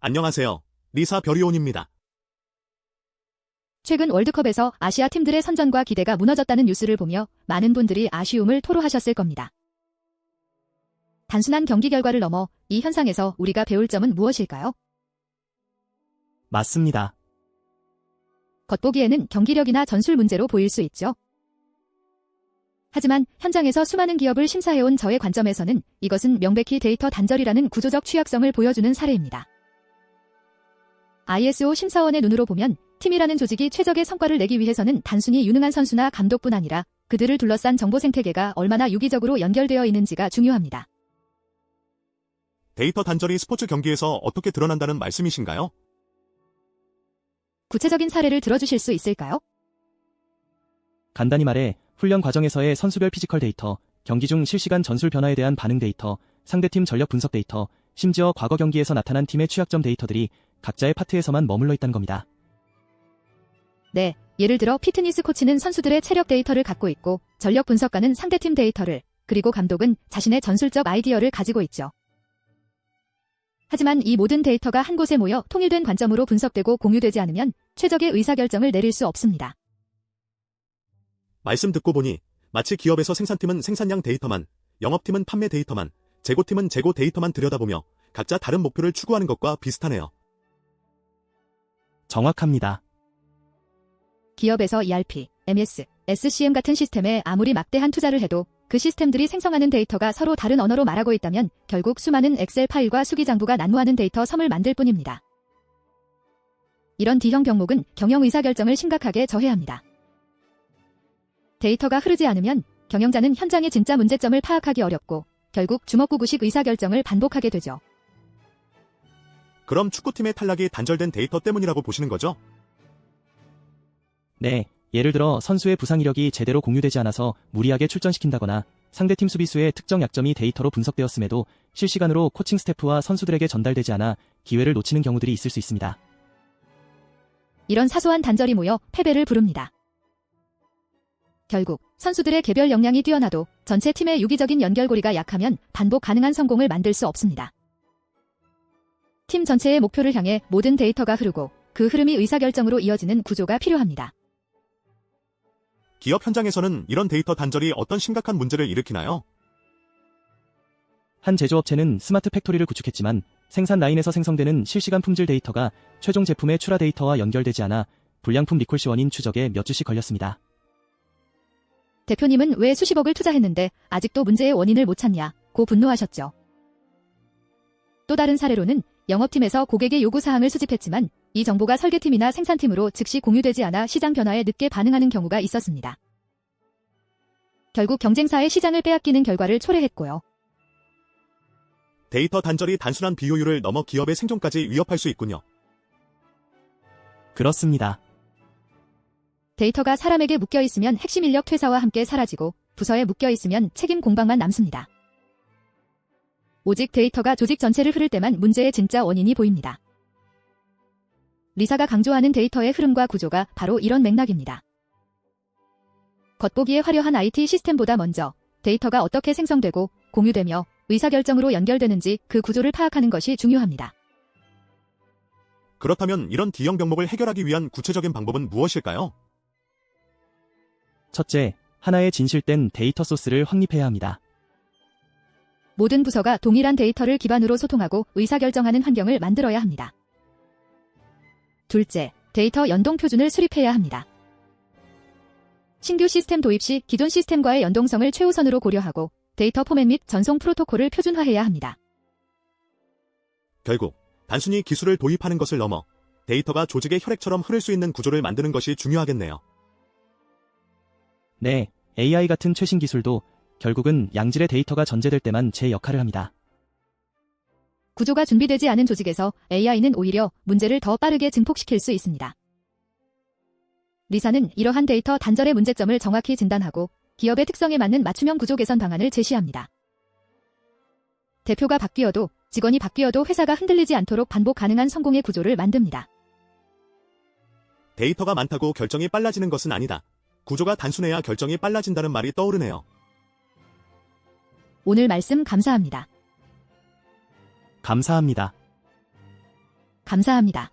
안녕하세요. 리사 별이온입니다. 최근 월드컵에서 아시아 팀들의 선전과 기대가 무너졌다는 뉴스를 보며 많은 분들이 아쉬움을 토로하셨을 겁니다. 단순한 경기 결과를 넘어 이 현상에서 우리가 배울 점은 무엇일까요? 맞습니다. 겉보기에는 경기력이나 전술 문제로 보일 수 있죠. 하지만 현장에서 수많은 기업을 심사해온 저의 관점에서는 이것은 명백히 데이터 단절이라는 구조적 취약성을 보여주는 사례입니다. ISO 심사원의 눈으로 보면 팀이라는 조직이 최적의 성과를 내기 위해서는 단순히 유능한 선수나 감독뿐 아니라 그들을 둘러싼 정보 생태계가 얼마나 유기적으로 연결되어 있는지가 중요합니다. 데이터 단절이 스포츠 경기에서 어떻게 드러난다는 말씀이신가요? 구체적인 사례를 들어주실 수 있을까요? 간단히 말해 훈련 과정에서의 선수별 피지컬 데이터, 경기 중 실시간 전술 변화에 대한 반응 데이터, 상대팀 전력 분석 데이터, 심지어 과거 경기에서 나타난 팀의 취약점 데이터들이 각자의 파트에서만 머물러 있다는 겁니다. 네, 예를 들어 피트니스 코치는 선수들의 체력 데이터를 갖고 있고 전력 분석가는 상대팀 데이터를, 그리고 감독은 자신의 전술적 아이디어를 가지고 있죠. 하지만 이 모든 데이터가 한 곳에 모여 통일된 관점으로 분석되고 공유되지 않으면 최적의 의사결정을 내릴 수 없습니다. 말씀 듣고 보니 마치 기업에서 생산팀은 생산량 데이터만, 영업팀은 판매 데이터만, 재고팀은 재고 데이터만 들여다보며 각자 다른 목표를 추구하는 것과 비슷하네요. 정확합니다. 기업에서 ERP, MS, SCM 같은 시스템에 아무리 막대한 투자를 해도 그 시스템들이 생성하는 데이터가 서로 다른 언어로 말하고 있다면 결국 수많은 엑셀 파일과 수기장부가 난무하는 데이터 섬을 만들 뿐입니다. 이런 D형 병목은 경영 의사결정을 심각하게 저해합니다. 데이터가 흐르지 않으면 경영자는 현장의 진짜 문제점을 파악하기 어렵고 결국 주먹구구식 의사결정을 반복하게 되죠. 그럼 축구팀의 탈락이 단절된 데이터 때문이라고 보시는 거죠? 네, 예를 들어 선수의 부상 이력이 제대로 공유되지 않아서 무리하게 출전시킨다거나 상대팀 수비수의 특정 약점이 데이터로 분석되었음에도 실시간으로 코칭 스태프와 선수들에게 전달되지 않아 기회를 놓치는 경우들이 있을 수 있습니다. 이런 사소한 단절이 모여 패배를 부릅니다. 결국 선수들의 개별 역량이 뛰어나도 전체 팀의 유기적인 연결고리가 약하면 반복 가능한 성공을 만들 수 없습니다. 팀 전체의 목표를 향해 모든 데이터가 흐르고 그 흐름이 의사결정으로 이어지는 구조가 필요합니다. 기업 현장에서는 이런 데이터 단절이 어떤 심각한 문제를 일으키나요? 한 제조업체는 스마트 팩토리를 구축했지만 생산 라인에서 생성되는 실시간 품질 데이터가 최종 제품의 출하 데이터와 연결되지 않아 불량품 리콜 시원인 추적에 몇 주씩 걸렸습니다. 대표님은 왜 수십억을 투자했는데 아직도 문제의 원인을 못 찾냐고 분노하셨죠. 또 다른 사례로는 영업팀에서 고객의 요구사항을 수집했지만 이 정보가 설계팀이나 생산팀으로 즉시 공유되지 않아 시장 변화에 늦게 반응하는 경우가 있었습니다. 결국 경쟁사의 시장을 빼앗기는 결과를 초래했고요. 데이터 단절이 단순한 비효율을 넘어 기업의 생존까지 위협할 수 있군요. 그렇습니다. 데이터가 사람에게 묶여있으면 핵심 인력 퇴사와 함께 사라지고 부서에 묶여있으면 책임 공방만 남습니다. 오직 데이터가 조직 전체를 흐를 때만 문제의 진짜 원인이 보입니다. 리사가 강조하는 데이터의 흐름과 구조가 바로 이런 맥락입니다. 겉보기에 화려한 IT 시스템보다 먼저 데이터가 어떻게 생성되고 공유되며 의사결정으로 연결되는지 그 구조를 파악하는 것이 중요합니다. 그렇다면 이런 D형 병목을 해결하기 위한 구체적인 방법은 무엇일까요? 첫째, 하나의 진실된 데이터 소스를 확립해야 합니다. 모든 부서가 동일한 데이터를 기반으로 소통하고 의사결정하는 환경을 만들어야 합니다. 둘째, 데이터 연동 표준을 수립해야 합니다. 신규 시스템 도입 시 기존 시스템과의 연동성을 최우선으로 고려하고 데이터 포맷 및 전송 프로토콜을 표준화해야 합니다. 결국 단순히 기술을 도입하는 것을 넘어 데이터가 조직의 혈액처럼 흐를 수 있는 구조를 만드는 것이 중요하겠네요. 네, AI 같은 최신 기술도 결국은 양질의 데이터가 전제될 때만 제 역할을 합니다. 구조가 준비되지 않은 조직에서 AI는 오히려 문제를 더 빠르게 증폭시킬 수 있습니다. 리사는 이러한 데이터 단절의 문제점을 정확히 진단하고 기업의 특성에 맞는 맞춤형 구조 개선 방안을 제시합니다. 대표가 바뀌어도 직원이 바뀌어도 회사가 흔들리지 않도록 반복 가능한 성공의 구조를 만듭니다. 데이터가 많다고 결정이 빨라지는 것은 아니다. 구조가 단순해야 결정이 빨라진다는 말이 떠오르네요. 오늘 말씀 감사합니다. 감사합니다. 감사합니다.